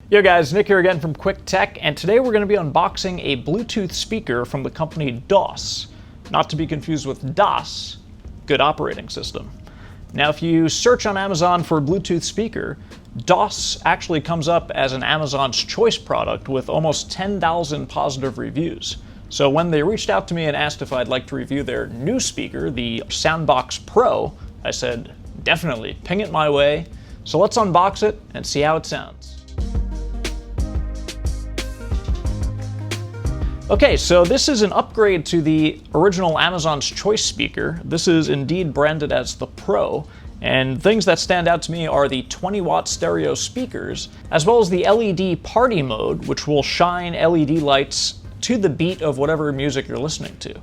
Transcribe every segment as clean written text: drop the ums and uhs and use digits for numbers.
Yo guys, Nick here again from Quick Tech, and today we're going to be unboxing a Bluetooth speaker from the company DOSS, not to be confused with DOS, good operating system. Now if you search on Amazon for a Bluetooth speaker, DOSS actually comes up as an Amazon's Choice product with almost 10,000 positive reviews. So when they reached out to me and asked if I'd like to review their new speaker, the SoundBox Pro, I said, definitely, ping it my way. So let's unbox it and see how it sounds. Okay, so this is an upgrade to the original Amazon's Choice speaker. This is indeed branded as the Pro, and things that stand out to me are the 20-watt stereo speakers, as well as the LED party mode, which will shine LED lights to the beat of whatever music you're listening to.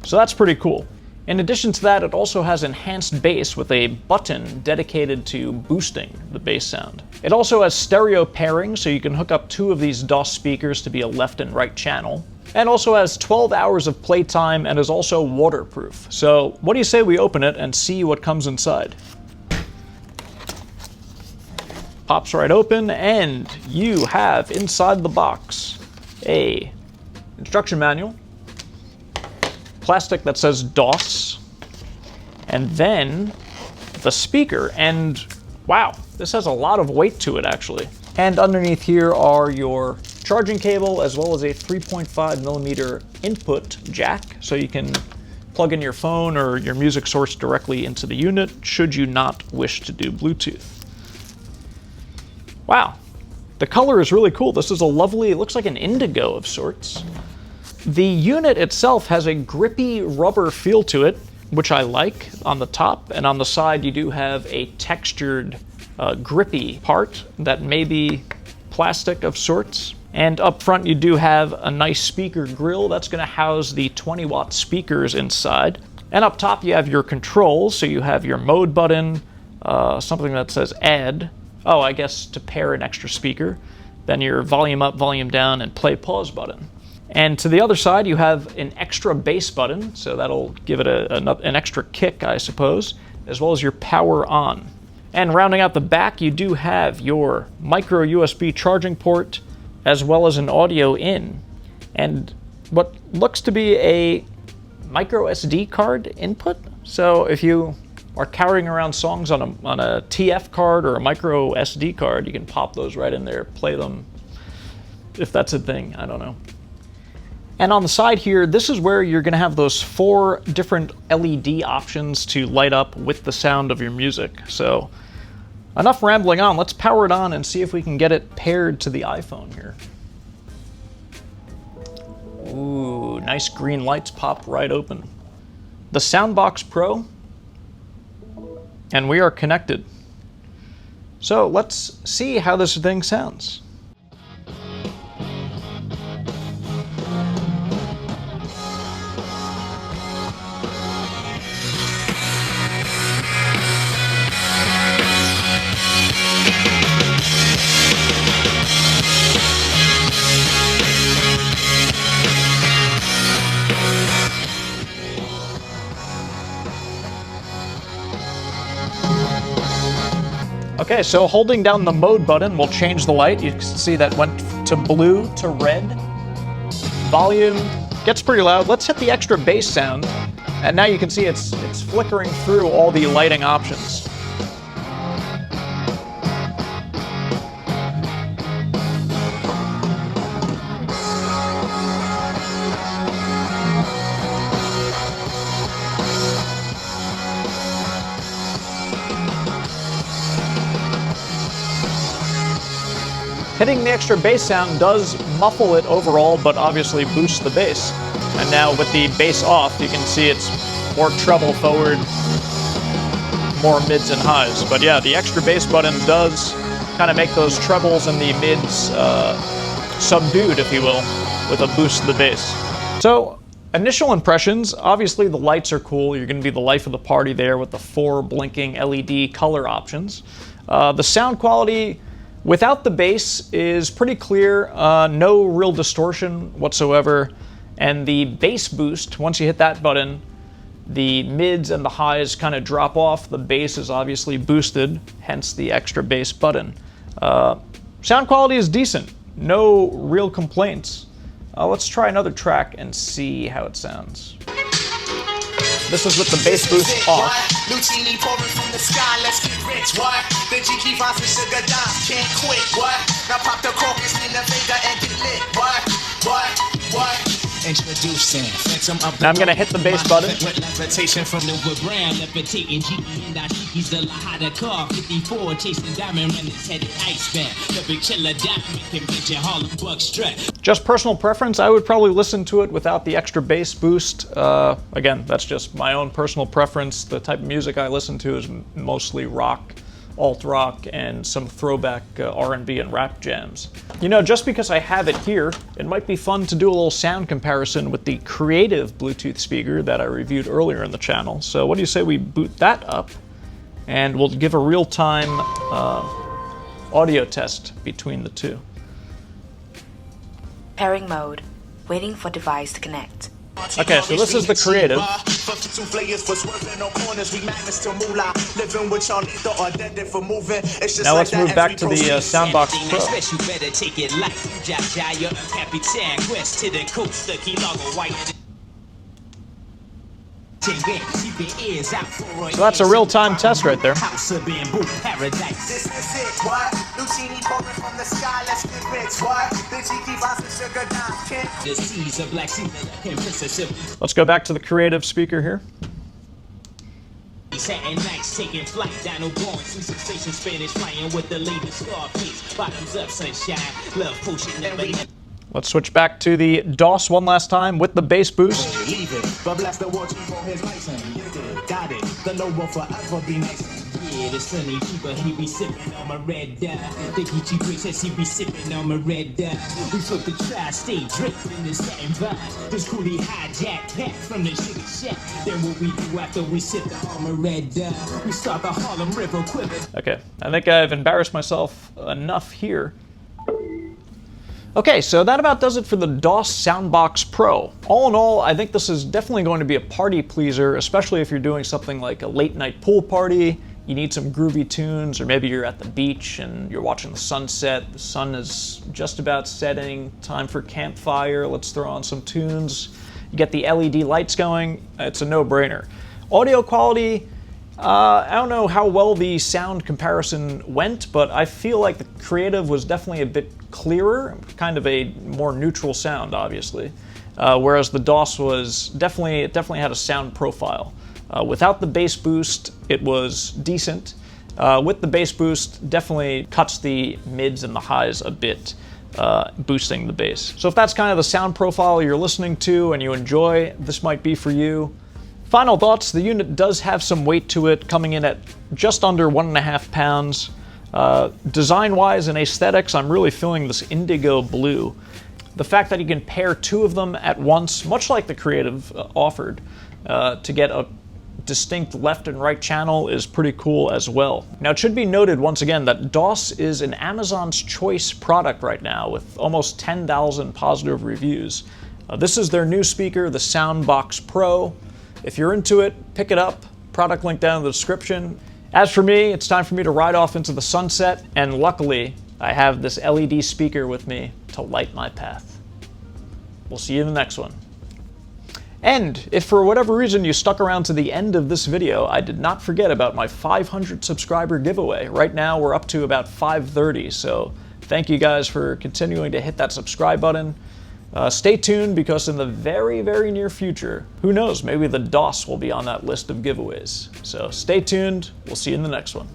So that's pretty cool. In addition to that, it also has enhanced bass with a button dedicated to boosting the bass sound. It also has stereo pairing, so you can hook up two of these DOSS speakers to be a left and right channel. And also has 12 hours of playtime and is also waterproof. So what do you say we open it and see what comes inside? Pops right open, and you have inside the box a instruction manual, plastic that says DOSS, and then the speaker. And wow, this has a lot of weight to it actually. And underneath here are your charging cable as well as a 3.5mm input jack, so you can plug in your phone or your music source directly into the unit should you not wish to do Bluetooth. Wow, the color is really cool. This is a lovely, it looks like an indigo of sorts. The unit itself has a grippy rubber feel to it, which I like on the top, and on the side you do have a textured grippy part that may be plastic of sorts. And up front you do have a nice speaker grill that's going to house the 20-watt speakers inside. And up top you have your controls, so you have your mode button, something that says add, oh I guess to pair an extra speaker, then your volume up, volume down, and play pause button. And to the other side you have an extra bass button, so that'll give it an extra kick I suppose, as well as your power on. And rounding out the back you do have your micro USB charging port, as well as an audio in, and what looks to be a micro SD card input. So if you are carrying around songs on a TF card or a micro SD card, you can pop those right in there, play them, if that's a thing, I don't know. And on the side here, this is where you're gonna have those 4 different LED options to light up with the sound of your music. So enough rambling on, let's power it on and see if we can get it paired to the iPhone here. Ooh, nice green lights pop right open. The SoundBox Pro, and we are connected. So let's see how this thing sounds. Okay, so holding down the mode button will change the light. You can see that went to blue to red. Volume gets pretty loud. Let's hit the extra bass sound. And now you can see it's flickering through all the lighting options. Hitting the extra bass sound does muffle it overall, but obviously boosts the bass. And now with the bass off, you can see it's more treble forward, more mids and highs. But yeah, the extra bass button does kind of make those trebles and the mids subdued, if you will, with a boost to the bass. So initial impressions, obviously the lights are cool. You're going to be the life of the party there with the 4 blinking LED color options. The sound quality, without the bass, is pretty clear, no real distortion whatsoever, and the bass boost, once you hit that button, the mids and the highs kind of drop off. The bass is obviously boosted, hence the extra bass button. Sound quality is decent. No real complaints. Let's try another track and see how it sounds. This is with the bass boost off. Lucini pouring from the sky, let's get rich, what? The GG vibes with sugar dimes, can't quit, what? Now pop the corpus in the Vega and get lit, what? Introducing Phantom up. Now I'm gonna hit the bass button. Levitation from the ground, levitating GE and Ashiki's the Lahada car, 54 chasing diamond when it's headed icebound. The big killer diamond convention Harlem Buck strut. Just personal preference, I would probably listen to it without the extra bass boost. Again, that's just my own personal preference. The type of music I listen to is mostly rock, alt rock, and some throwback R&B and rap jams. You know, just because I have it here, it might be fun to do a little sound comparison with the Creative Bluetooth speaker that I reviewed earlier in the channel. So what do you say we boot that up, and we'll give a real-time audio test between the two. Pairing mode. Waiting for device to connect. Okay, so this is the Creative. Now let's move back to the SoundBox Pro. So that's a real-time test right there. Let's go back to the Creative speaker here. Satin nights taking flight, Dino blowing, two sensation Spanish flying with the latest Scarface, bottoms up sunshine, love potion never. Let's switch back to the DOSS one last time with the bass boost. Yeah, the sunny people, he be sipping on my red dye. The Geechee Grace says he be sipping on my red dye. We flip the tri-state, draped in the satin vibes. This coolie hijack pack from the sugar shack. Then what we do after we sip the armor red dye, we start the Harlem River quiver. Okay, I think I've embarrassed myself enough here. Okay, so that about does it for the DOSS SoundBox Pro. All in all, I think this is definitely going to be a party pleaser, especially if you're doing something like a late night pool party, you need some groovy tunes, or maybe you're at the beach and you're watching the sunset, the sun is just about setting, time for campfire, let's throw on some tunes, you get the LED lights going, it's a no-brainer. Audio quality, I don't know how well the sound comparison went, but I feel like the Creative was definitely a bit clearer, kind of a more neutral sound, obviously. Whereas the DOSS was definitely had a sound profile. Without the bass boost, it was decent. With the bass boost, definitely cuts the mids and the highs a bit, boosting the bass. So if that's kind of the sound profile you're listening to and you enjoy, this might be for you. Final thoughts, the unit does have some weight to it, coming in at just under 1.5 pounds. Design-wise and aesthetics, I'm really feeling this indigo blue. The fact that you can pair two of them at once, much like the Creative offered, to get a distinct left and right channel is pretty cool as well. Now it should be noted once again that DOSS is an Amazon's Choice product right now with almost 10,000 positive reviews. This is their new speaker, the SoundBox Pro. If you're into it, pick it up. Product link down in the description. As for me, it's time for me to ride off into the sunset, and luckily, I have this LED speaker with me to light my path. We'll see you in the next one. And if for whatever reason you stuck around to the end of this video, I did not forget about my 500 subscriber giveaway. Right now, we're up to about 530, so thank you guys for continuing to hit that subscribe button. Stay tuned, because in the very, very near future, who knows, maybe the DOSS will be on that list of giveaways. So stay tuned, we'll see you in the next one.